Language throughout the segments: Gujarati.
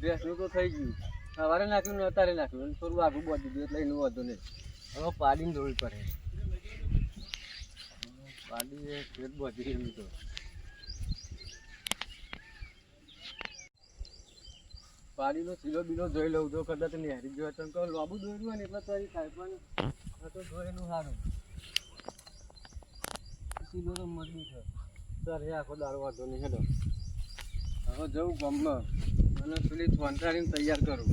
ભેંસનું તો થઈ ગયું. સવારે નાખ્યું ને અત્યારે નાખ્યું અને થોડું આગું બાંધી દીધું એટલે એનું વધુ નહીં. હવે પાડીને દોડવી પડે. પાડી પેટ બાંધી એમ તો પાડીનો ચીલો બીલો જોઈ લઉં તો કદાચ નેહરી ગયો તો કહું લાંબુ દોર્યું હોય ને એટલે તારી થાય પણ આ તો જોયેલું સારું. ચીલો તો મજબૂત છે. તારે આખો દાડો વાંધો નહીં. હેડો હવે જવું ગામમાં અને પેલી વંટાળીને તૈયાર કરું.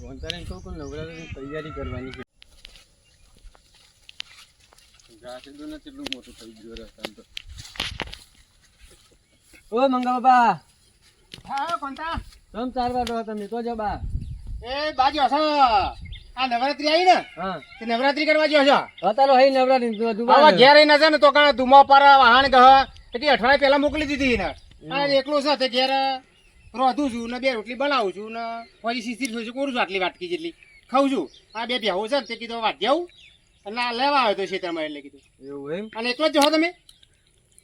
વંટાળીને કહું કે નવરાત્રીની તૈયારી કરવાની છે. ઘાસ એટલું ને કેટલું મોટું થઈ ગયું રસ્તામાં તો. ઓ મંગા બાબા. હા કોણતા તમ ચારવા દો તમે તો જો બા. એ બાજો છો આ નવરાત્રી આવી ને હા તે નવરાત્રી કરવા જો છો અત્યારે હઈ નવરાત્રી હવે ઘેર રહી ના છે ને તો કાં ધુમા પર વાહન ગહ એટલે અઠવાડિયા પહેલા મોકલી દીધી ને આ એકલો છે તે ઘેર રોધું છું ને બે રોટલી બનાવું છું ને પછી શીશી છું કરું છું આટલી વાટકી જેટલી ખાઉં છું. આ બે ભેહું છે ને તે કીધું વાટ જાઉં અને આ લેવા આવ્યો તો ખેતરમાં એટલે કીધું એવું એમ. અને એકલો જ જો તમે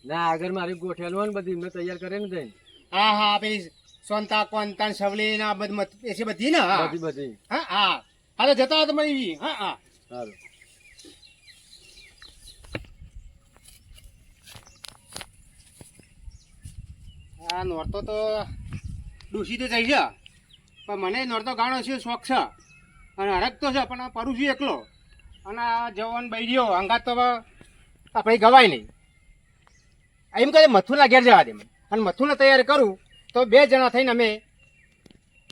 ના આગળ મારી ગોઠેલું હોય ને બધી મેં તૈયાર કરે ને જઈને હા હા પેલી સોનતા કોનતા સવલી ના બધી ને હા બધી બધી. હા હા હા તો જતા હોય તો મળી હા હા સારું. આ નોરતો તો ડૂસી તો થઈ છે પણ મને નોરતો ગાણો છે શોખ છે અને હરક તો છે પણ આ પરું છું એકલો અને આ જવાન બૈરીઓ અંગાત તો આપણે ગવાય નહીં. એમ કહે મથુના ઘેર જવા દે મને અને મથુને તૈયાર કરું તો બે જણા થઈને અમે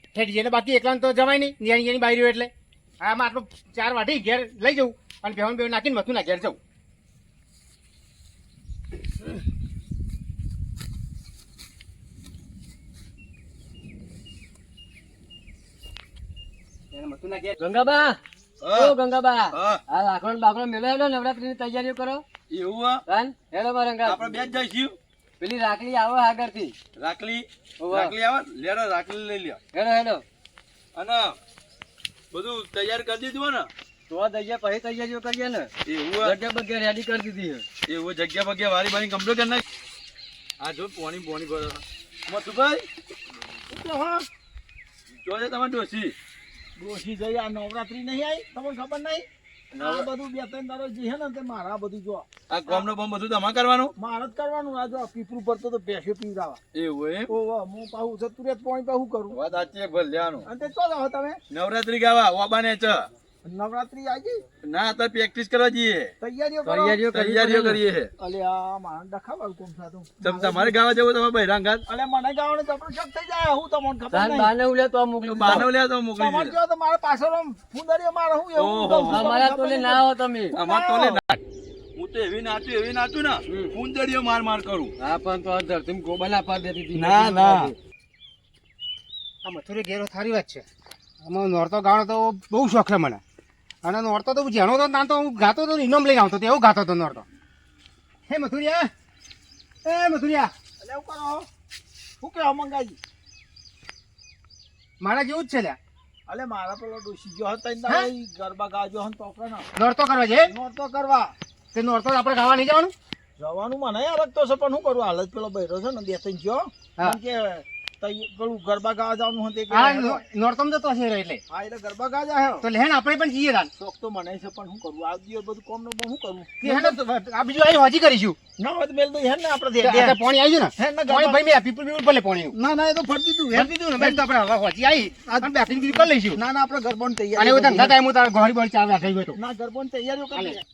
ઠેઠ જઈએ બાકી એકલા તો જવાય નહીં નિયાની નિયાની બાયરીઓ એટલે આમાં આટલું 4 વાટી ઘેર લઈ જવું અને બેહન બેહન નાખીને મથુના ઘેર જવું. ગંગાબા ઓ ગંગાબા આ લાકડો બાકડો મેળવેલો નવરાત્રીની તૈયારીઓ કરો. એવું કાન હેડો મારા ગંગા. આપણે બે જ જઈશું. પેલી રાખડી આવો આગળથી. રાખલી ઓવા. રાખલી આવે લેડો રાખલી લઈ લ્યો હેડો હેડો. અને બધું તૈયાર કરી દીધું ને તો દઈએ પછી તૈયારીઓ કરીએ ને. એવું જગ્યા બગ્યા રેડી કરી દીધી છે. એવું જગ્યા બગ્યા વારી બારી કમ્પ્લીટ કરી નાખ. આ જો પોણી પોણી કરો મથુભાઈ હા જોજે તમે ડોસી ડોસી જઈ આ નવરાત્રી નહીં આવી તમને ખબર નહીં આ બધું બે ત્રણ દાડો જે છે ને તે મારા બધું જો આ કોમનો બોમ બધું તમારે કરવાનું મારે જ કરવાનું આ જો પીપરું ભરતો તો ભેંસો પીવડાવા એવું એમ ઓહો હું પાહું જતું રહે પાણી પાહું કરું વાત સાચી ભર લેવાનું અને તે ચો જાઓ તમે નવરાત્રી ગાવા ઓબાને ચ નવરાત્રી આવી ના અત્યારે પ્રેક્ટિસ કરવા જઈએ તૈયારીઓ કરો તૈયારીઓ કરીએ છે અલે આ મારા ડખાવાળું કોમ થાતું તમારે ગાવા જવું તમે બહેરાંગાત અલે મને ગાવાનું જબરું શક થઈ જાય હું તમને ખબર તાન નહીં બાને ઉલે તો મોકલું. બાનો લે તો મોકલી તમારે દે જો તો મારા પાછળ આમ ફૂંદરીઓ મારે હું એવું ઓહો. કહું છું. અમારા તોલે ના આવો તમે. અમાર તો લે ના હું તો એવી નાચું ને કુંદડીઓ માર માર કરું હા પણ તો ધરતી ગોબલ આપા દેતી હતી. ના, ના. આ મથુરે ઘેરો સારી વાત છે. આમાં નોરતો ગાણો તો બહુ શોખ છે મને અને નોરતો તો જેનો તો ના તો હું ગાતો તો ઇનામ લઈને આવતો એવું ગાતો હતો નોરતો. હે મથુરિયા એ મથુરિયા અલે એવું કરો શું કહેવા મંગાજી મારા જેવું જ છે લ્યા અલે મારા પેલો ડોસી જો હતા ને હે? ઈ ગરબા ગાજો હન તો કનો નોરતો કરવા છે નોરતો કરવા તે નોરતો આપણે ગાવા નહીં જવાનું જવાનું મને યાર તો છે પણ શું કરું હાલત પેલો બૈરો છે ને બે ત્રણ જો હા. મને કે તઈ પેલું ગરબા ગાવા જવાનું હતું કે હા નોરતમ જતો હશે રે એટલે હા એટલે ગરબા ગાવા જાય તો લેણ આપણે પણ જઈએ તાન શોખ તો મને છે પણ શું કરું આ દિવસ બધું કોમ નું શું કરું કે હેને તો આ બીજું અહીં હોજી કરીશું ના હોય તો મેલ તો હેન ને આપણે આ પાણી આવી ગયું હે ને ને પાણી ગરબા ભાઈ મેં પીપલ પીપલ ભલે પાણી ના ના એ તો ફરતી તું ભરી દીધું ને બેન તો આપણે હવે હોજી આવી અને બેઠીને બીજું કરી લઈશું ના ના આપણે ગરબાની અને તૈયારી એવું ધંધા ટાઈમ હું તારા ઘોડી બોડી ચાર રાખી ગયો તો ના ગરબાની તૈયારીઓ કરી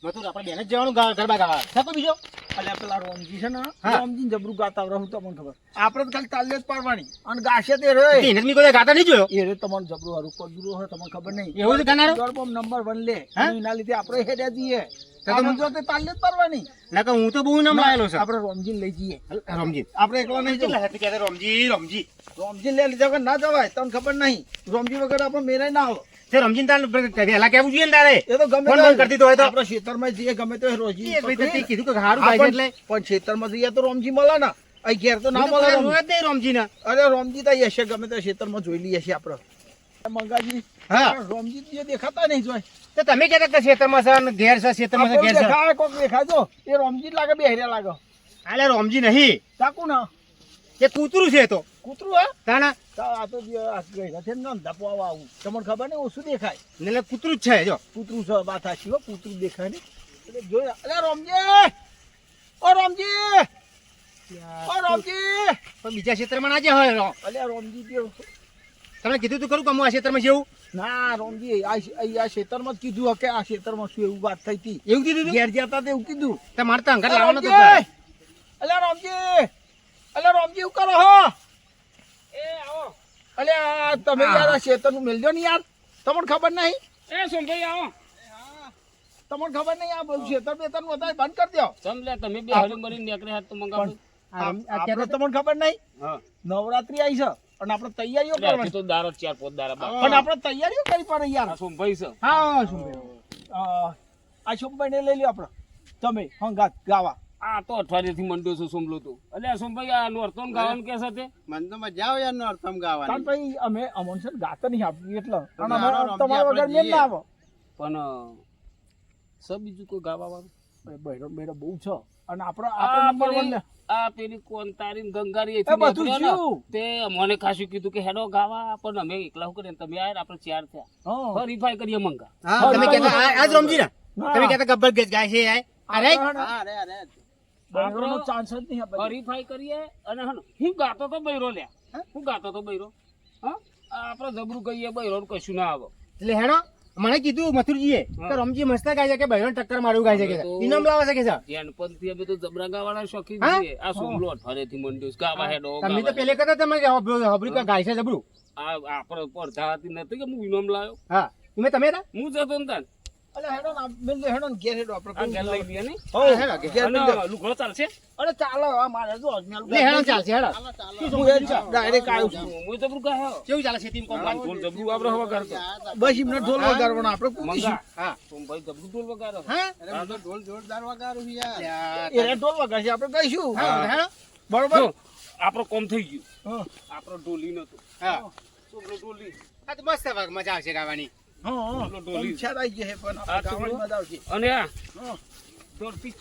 મથુર આપણે બેન જ જવાનું ગરબા ગાવા છે કોઈ બીજો અલ્યા પેલા રોમજી છે ને હા. રોમજી જબરું ગાતા રહું તમને ખબર આપણે તો ખાલી તાલ્ય જ પાડવાની અને ગાશે તે રે એને મી કોઈ ગાતા નહીં જોયો એ રે તમને જબરું હારું કોદરું હોય તમને ખબર નહીં એવું છે ગાનારો ગરબમ નંબર 1 લે હા? એના લીધે આપણે હેડ્યા જઈએ તો આપણે તમે- જો તે તાલ્ય જ પાડવાની નકર હું તો બહુ નામ લાયેલો છે આપણે રોમજીને લઈ જઈએ રમજી આપણે એકલા નહીં જવું કેટલા કહેતા રમજી રમજી રોમજી લે લીધા વગર ના જવાય તમને ખબર નહીં રોમજી વગર આપણે મેરાય ના આવે તે રમજીને તાર વહેલા કેવું જોઈએ ને તારે એ તો ગમે ફોન બંધ કરતી તો હોય તો આપણે ખેતરમાં જઈએ ગમે તો રોજી એક ભાઈ તે કીધું કે હારું ભાઈ છે એટલે પણ ખેતરમાં જઈએ તો રોમજી મળે ને અહીં ઘેર તો ના મળે રોમજી. રોજ નહીં રમજી ને અરે રોમજી તો હશે ગમે તે ખેતરમાં જોઈ લઈએ છીએ આપણે મંગાજી હા. રોમજી જે દેખાતા નહીં જોય તો તમે કહેતા કે ખેતરમાં છે ને ઘેર છે ખેતરમાં છે આપણને ઘેર છે દેખાય કોક દેખાય તો એ રોમજી જ લાગે બેહર્યા લાગે આલે રોમજી નહીં ચાકુ ના એ કૂતરું છે તો કૂતરું હા તાણા આ તો ગયેલા છે ને ધપાવા આવું તમને ખબર નહીં ઓછું દેખાય એટલે કૂતરું જ છે જો કૂતરું છે વાત સાચી હો કૂતરું દેખાય ને એટલે જોઈ અરે રોમજી ઓ રોમજી ઓ રોમજી પણ બીજા ક્ષેત્રમાં ના જે હોય અલે રોમજી દેવ તમને કીધું તું ખરું કે હું આ ક્ષેત્રમાં જેવું ના રોમજી આ ખેતરમાં જ કીધું કે આ ખેતરમાં શું એવું વાત થઈ હતી એવું કીધું તું ઘેર જતા તે એવું કીધું તમારે તો અંગત લાવવાનો તો અલે રોમજી એવું કરો હો એ આવો અલે આ તમે યાર આ ખેતરનું મેલજો ને યાર તમને ખબર નહીં એ સોમભાઈ આવો તમને ખબર નહીં આ બધું ખેતર બેતરનું વધારે બંધ કરી દો સમલે તમે બે હરી મરી નીકળે હાથ તો મંગાવો આપણે તમને ખબર નહીં હા નવરાત્રી આવી છે અને આપણે તૈયારીઓ કરવાની તો દારો 4-5 દારા બાકી પણ આપણે તૈયારીઓ કરી પડે યાર આ સોમભાઈ છે હા શુંભાઈ આ શુંભાઈને લઈ લ્યો આપણે તમે હંગાત ગાવા આ તો અઠવાડિયેથી મંડ્યો છું સોમલો તો એટલે આ સોમભાઈ આ નોરતોન ગાવાનું કે છે તે મને તો મજા આવે યાર નોરતમ કારણ ગાવાની ભાઈ અમે અમોન છે ગાતા નહીં આપી એટલે અને મારો અમે રમજી તમારા વગર આપણે મેલ ના આવે પણ સબ બીજું કોઈ ગાવા વાળું બૈરો બૈરો બહુ છે અને આપણે આ આપણે નંબર પેલી- 1 ને આ પેલી કોંતારી ગંગારી એ બધું થયું. તે મને ખાસું કીધું કે હેડો ગાવા પણ અમે એકલા શું કરીએ તમે આયા ને આપણે 4 થયા હા હરીફાઈ કરીએ મંગા હા તમે કહેતા આજ રમજી ને તમે કહેતા ગબ્બર ગેસ ગાય છે અરે હા અરે બૈરોનો ચાન્સ જ નહીં આપણે હરીફાઈ કરીએ અને હન હું ગાતો તો બૈરો લ્યા હું ગાતો તો બૈરો હા આ આપણે જબરું કહીએ બૈરો ને કશું ના આવે એટલે હેડો મને કીધું મથુરજીએ કે રમજી મસ્ત ગાય છે કે ભાઈઓને ટક્કર મારું ગાય છે કે ઇનામ લાવે છે કે સર ધ્યાનપંથી અમે તો જબરા ગાવાના શોખીન હા? છીએ આ સોમલો અઠવાડિયેથી મંડ્યો છે. ગાવા હેડો તમે તો ગાવા પેલે કહેતા તમે હબરી ગાય છે જબરું આ આપણે પડધાતી નથી કે હું ઇનામ લાવ્યો હા તમે હતા હું જતો ને તાન અલે હેડો ના મેલ દે હેડો ને ઘેર હેડો આપણે આ ઘેર લઈ લઈએ ને હો ઘેર મેલ દે અને લુગડો ચાલશે અરે ચાલો આ મારે જો અજમેર લે હેડો ચાલશે હેડો હું એ ડાયરેક્ટ આવ્યો છું હું જબરું ગાયો કેવું ચાલે છે ટીમ કોમ ઢોલ જબરું આપણે હવા કરતો બસ એમને ઢોલ વગાડવાનો આપણે કૂદીશું મંગા હા સોમભાઈ જબરું ઢોલ વગાડો હા અરે તો ઢોલ જોરદાર વગાડું યાર એ ઢોલ વગાડશે આપણે કહીશું હેડો બરોબર જો, આપણો કોમ થઈ ગયું હા આપણો ઢોલી નતો હા છોકરો ઢોલી આ તો મસ્ત મજા આવશે ગાવાની હા ઢોલી. પંચાયત આવી જશે પણ આ આપણે છોકરો- ગાવાની મજા આવશે અને આ હા ધરતી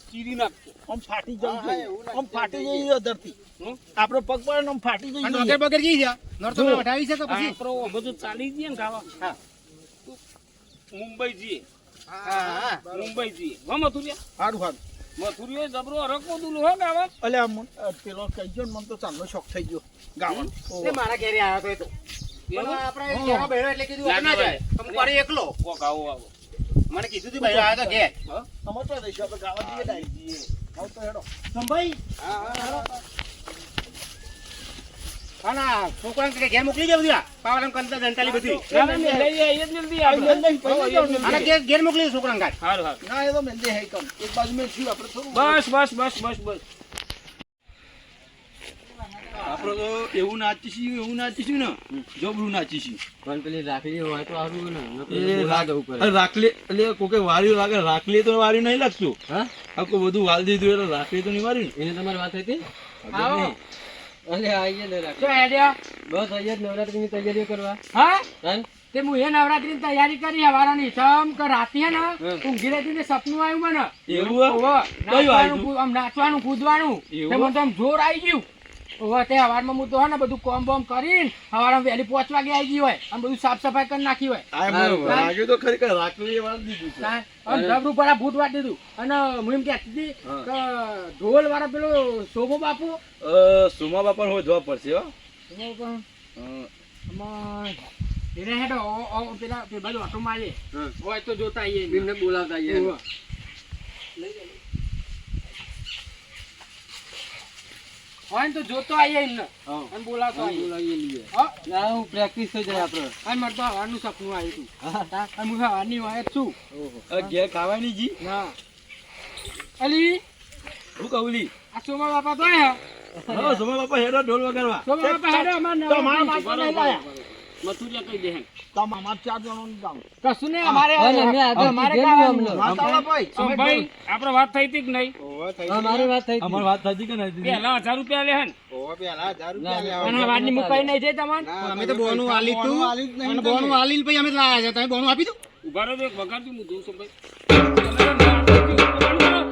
ચીરી નાખતો આમ ફાટી જવું હા, જોઈએ એવું લાગે. આમ ફાટી જઈ છે ધરતી હમ? આપણો પગ પડે ને આમ ફાટી જઈ અને જોઈએ. વગર બગર જઈ છે નોરતો વટાવી છે તો પછી આપણો અમે તો ચાલી જઈએ ને ગાવા હા મુંબઈ જઈએ હા હા મુંબઈ જઈએ હા મથુરિયા સારું સારું મથુરિયો જબરો હરક મોદું હો ગાવા અલ્યા પેલો કહી ગયો ને મને તો ચાલનો શોખ થઈ ગયો ગાવાનો એ મારા ઘરે આવ્યો તો એ તો પણ આપણે ઘેરો બહેરો એટલે કીધું ના, ના ના, જાય તમે પડે એકલો કોક આવો આવો મને કીધું તું બહેરો આવ્યો તો ઘેર અમારે તો રહીશું આપણે ગાવા જઈએ ડાયરેક્ટ. આવ તો હેડો સંભાઈ હા હા હા ના છોકરાને ઘેર મોકલી દે બધું પાવલમ કંતા દંતાલી બધી ના, ના, મેં લઈ આવીએ જ જલ્દી આવી આપણે. લઈ લઈ હો, પૈસા એ અને જલ્દી. ઘેર મોકલી દે છોકરાને ઘાટ હારું, હારું. ના એ તો મેલ દે હે કમ એક બાજુ મેં થયું આપણે થોડું બસ બસ બસ બસ બસ આપણે તો એવું નાચીશું ને જબરું નાચીશું પણ પેલી રાખડી હોય તો સારું ને એ રાખલી એટલે કોકે વાર્યું લાગે રાખલી તો વાર્યું નહીં લાગતું હા આખું બધું વાલ દીધું એટલે રાખલી તો નહીં વાર્યું એને તમારી વાત હતી આવો. અરે આઈએ ને શું હેડ્યા? બસ અહીંયા જ નવરાત્રીની તૈયારીઓ કરવા હા હા તે હું એ નવરાત્રીની તૈયારી કરી હવારાની ચમ કે રાતે હે ને ઊંઘી રહેતી ને સપનું આવ્યું મને એવું હે? ઓહો, કયું નાચવાનું, આવ્યું? આમ નાચવાનું કૂદવાનું એવું? તે મને તો આમ જોર આવી ગયું ઓહો, તે હવારમાં હું તો હે ને બધું કોમ બોમ કરીને હવારમાં વહેલી 5 વાગે આવી ગઈ હોય આમ બધું સાફ સફાઈ કરી નાખી હોય આ મને લાગ્યું તો ખરી કે રાખલી એ વાળ દીધું છે આમ જબરું પર આ ભૂત વાટી દીધું અને હું એમ કહેતી હતી કે ઢોલ વાળા પેલો શોભો બાપુ સોમા બાપા હોય જવાબ પડશે હો શોભો બાપુ, એને હેડો પેલા તે બાજુ ઓટો મારીએ હોય તો જોતા આવીએ એમને બોલાવતા આઈએ ઓહો. હોય ને તો જોતો આવીએ એમને અને બોલાવતો આવીએ બોલાવીએ લઈએ હા ના હું પ્રેક્ટિસ થઈ જાય આપણે અને મારે તો હવાનું સપનું આવ્યું હતું અને હું હવાની હોય જ છું ઘેર ખાવાની જી ના અલી હું કઉલી આ સોમા બાપા તો આયા હા સોમા બાપા હેડો ઢોલ વગાડવા સોમા બાપા હેડો અમાર તો મારા માટે નહીં લાયા મથુરિયા કહી દે હે તો અમારા 4 જણાનું ગામ કશું નહીં અમારે અમારે માતાલા ભાઈ ભાઈ આપણે વાત થઈ હતી કે નહીં અમારી વાત થઈ અમારી વાત થતી કે નહીં પહેલા 1000 રૂપિયા લે હે ને ઓવા પેલા 1000 રૂપિયા અને વાડની મુકાઈ નહીં જાય તમારે અમે તો બોનું આલી તું અને બોનું આલી પછી અમે તો લાયા છે તમે બોનું આપી દો ઉભા રહો એક વગાડજો હું જોઉં છું ભાઈ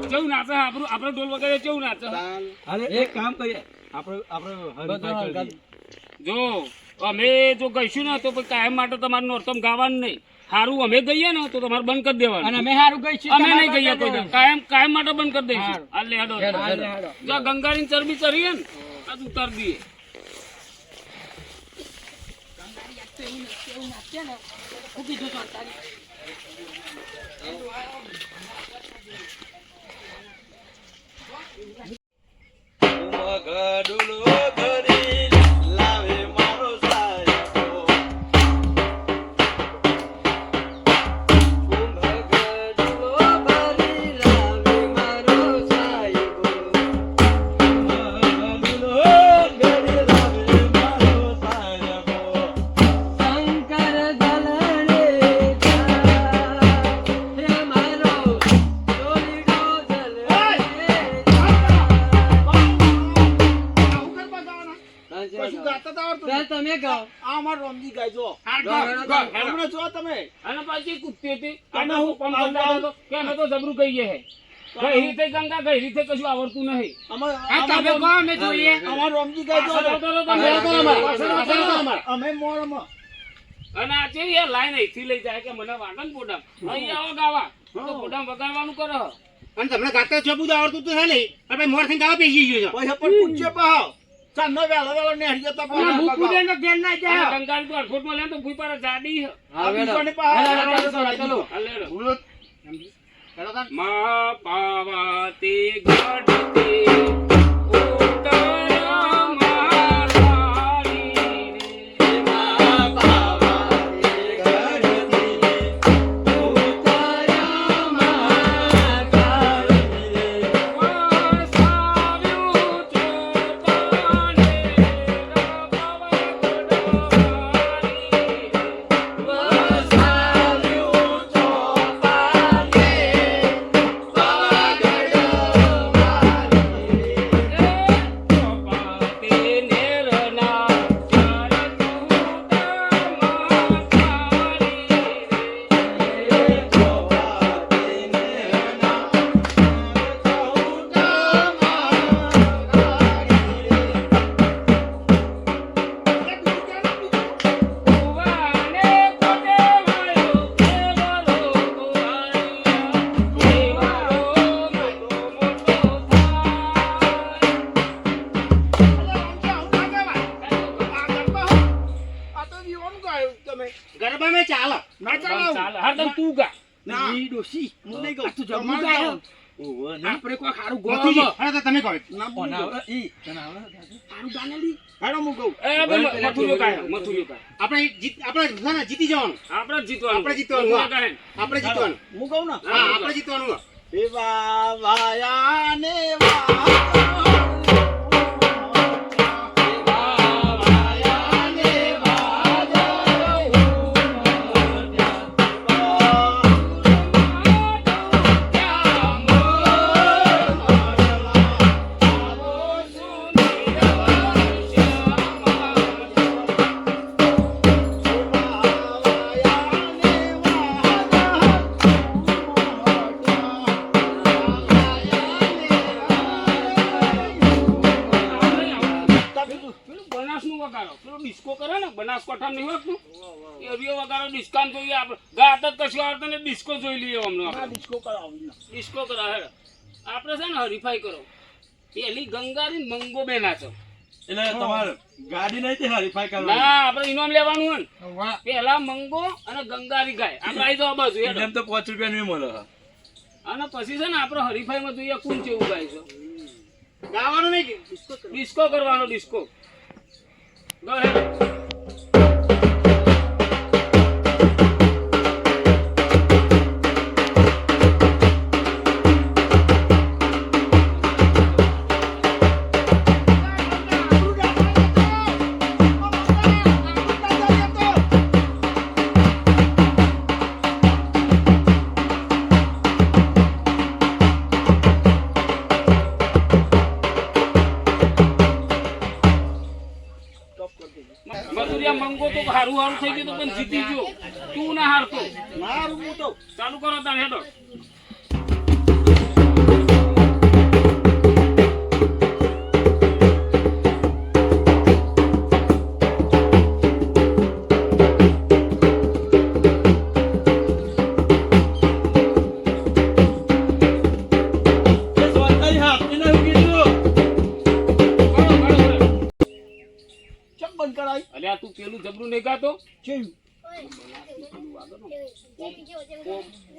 જવું નાચે આપણું આપણે ઢોલ વગાડે કેવું નાચે અરે એક કામ કરીએ આપણે હરીફાઈ કરી જો અમે જો ગઈશું ને તો પછી કાયમ માટે તમારે નોરતમ ગાવાનું નહીં. સારું અમે ગઈએ ને તો તમારે બંધ કરી દેવાનું. અને અમે સારું ગઈ છીએ અમે નહીં ગઈએ કોઈ દાડો. કાયમ માટે બંધ કરી દઈશું. હાલે હેડો હેડો. જો ગંગાની ચરબી ચરીએ ને આ ઉતાર દઈએ. ગડુલો ભરી લાવે મારો સાહેબો ગડુલો ભરી લાવે મારો સાહેબો ગડુલો ભરી લાવે મારો સાહેબો શંકર દલણે હે મારો ડોલીડો દલણે કશું ગાતા તા આવડતું નહીં. તમે ગાઓ આ અમાર રોમજી ગાય જો હમણાં જો તમે અને પછી કૂદતી હતી. આમાં હું કોમ કરતા હતા તો કે અમે તો જબરું કહીએ હે. કઈ રીતે ગંગા કઈ રીતે કશું આવડતું નહીં. તમે કહો અમે જોઈએ અમાર રોમજી ગાય જો અમે મોરમાં અને આ છે યાર લાઈન અહીંથી લઈ જાય કે મને વાગન પોડામ અહીં આવો ગાવા તો પોડામ વગાડવાનું કરો. અને તમને ગાતા જબુદ આવડતું તો છે નહીં આપણે મોર થઈને ગાવા બેસી ગયો છો. પૈસા પણ પૂછ્યો પાહો ચાંદનો વેલો ને હરિયો તો અને ભૂખુડે નો ઘેર ના જાય અને ગંગાની તો અડફોટમાં લે તો ભૂઈ પર જાડી હે. આ બીજોની પાહો ચલો હાલે હેડો. હેડો તાન. મા પાવાતી ગઢતી ઉતર મારી રે. મા પાવાતી ગઢતી ઉતાર્યા મારી રે વસાવ્યું ચોપાને વસાવ્યું ચોપાને પાવાગઢ ગરબામાં ચાલે. ના ચાલો ચાલે હરદમ તું ગા. ના ઈ ડોશી હું નહીં કહું તું જબરું ગાય ઓવો ને આપણે કોઈ ખારું મથુજી, ગોમ હેડો તો તમે કહો. ના ઓના બોલો. ઈ તને આવડે ખારું ગાનેલી હેડો હું કહું એ મથુલ્યો કાય મથુલ્યો કાય. આપણે ના, ના, જીતી જવાનું. આપણે જ જીતવાનું. આપણે જીતવાનું. મથુલ્યો કાય. આપણે જીતવાનું. હું કહું ને હા, આપણે જીતવાનું. એ વાયા ને વાયા બનાસનું વગાડો. પેલો ડિસ્કો કરે ને બનાસકાંઠામાં નહીં હોતું એ રિયો વગાડો ડિસ્કાઉન્ટ જોઈએ આપણે. ગાત જ કશું આવડતું ને ડિસ્કો જોઈ લઈએ અમને આપણે. ડિસ્કો કરાવી ડિસ્કો કરો હેડો. આપણે છે ને હરીફાઈ કરો. પેલી ગંગારી મંગો બે નાચો. એટલે તમારે ગાડી નહીં તે હરીફાઈ કરવાની ના આપણે ઇનામ લેવાનું હોય ને. પેલા મંગો અને ગંગારી ગાય આપણે આવી જવા બાજુ હેડો. એમ તો 5 રૂપિયા નહીં મળે અને પછી છે ને આપણે હરીફાઈમાં જોઈએ કોણ કેવું ગાય છે. ગાવાનું નહીં. ડિસ્કો કરવાનો ડિસ્કો. ગો હેડો. મધુરિયા મંગો તો હારું હારું થઈ ગયું તો પણ જીતી ગયો. તું ના હારતો. ના હું તો ચાલુ કરો તાર હેડો. લાઈ અલ્યા તું પેલું જબરું નહીં ગાતો ચેયું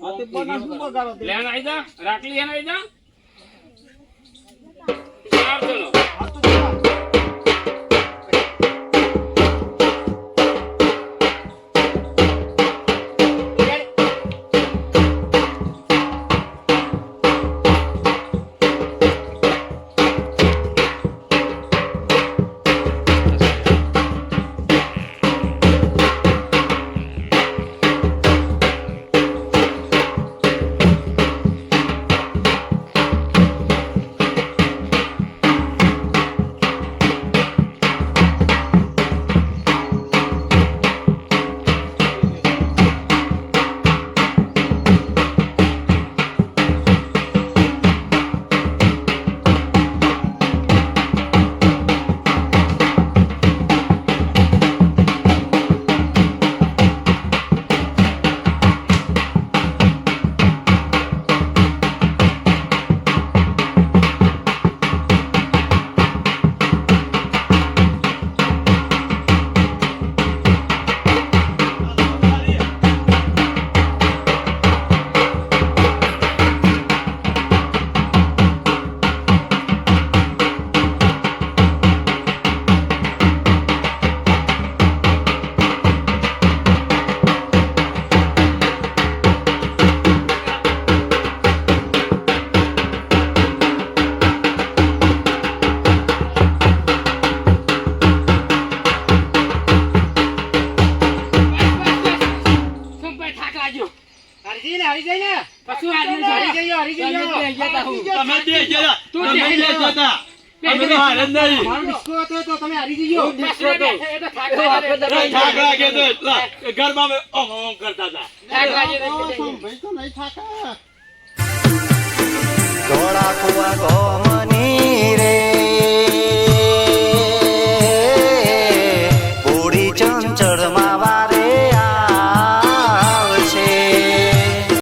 આ તે બનાસનું વગાડો તે. લેન આવી જા રાખલી હેન આવી જા ચાર જણો આ તો ચાલ. હારી જાય ને કશું હારી નહીં. હારી જઈએ હારી તમે જઈએ બે ગયા તા હું. તમે બે જણા તું તમે બે બે જતા અમે તો હારે જ નહીં મારો ડિસ્કો હતો તો તમે હારી જઈએ એ તો થાક લાગે છે. થાક લાગે તો એટલા ઘરમાં અમે ઓમ ઓમ કરતા હતા થાક લાગે છે. ભાઈ તો નહીં થાકે ધોળા કુવા ગોમની રે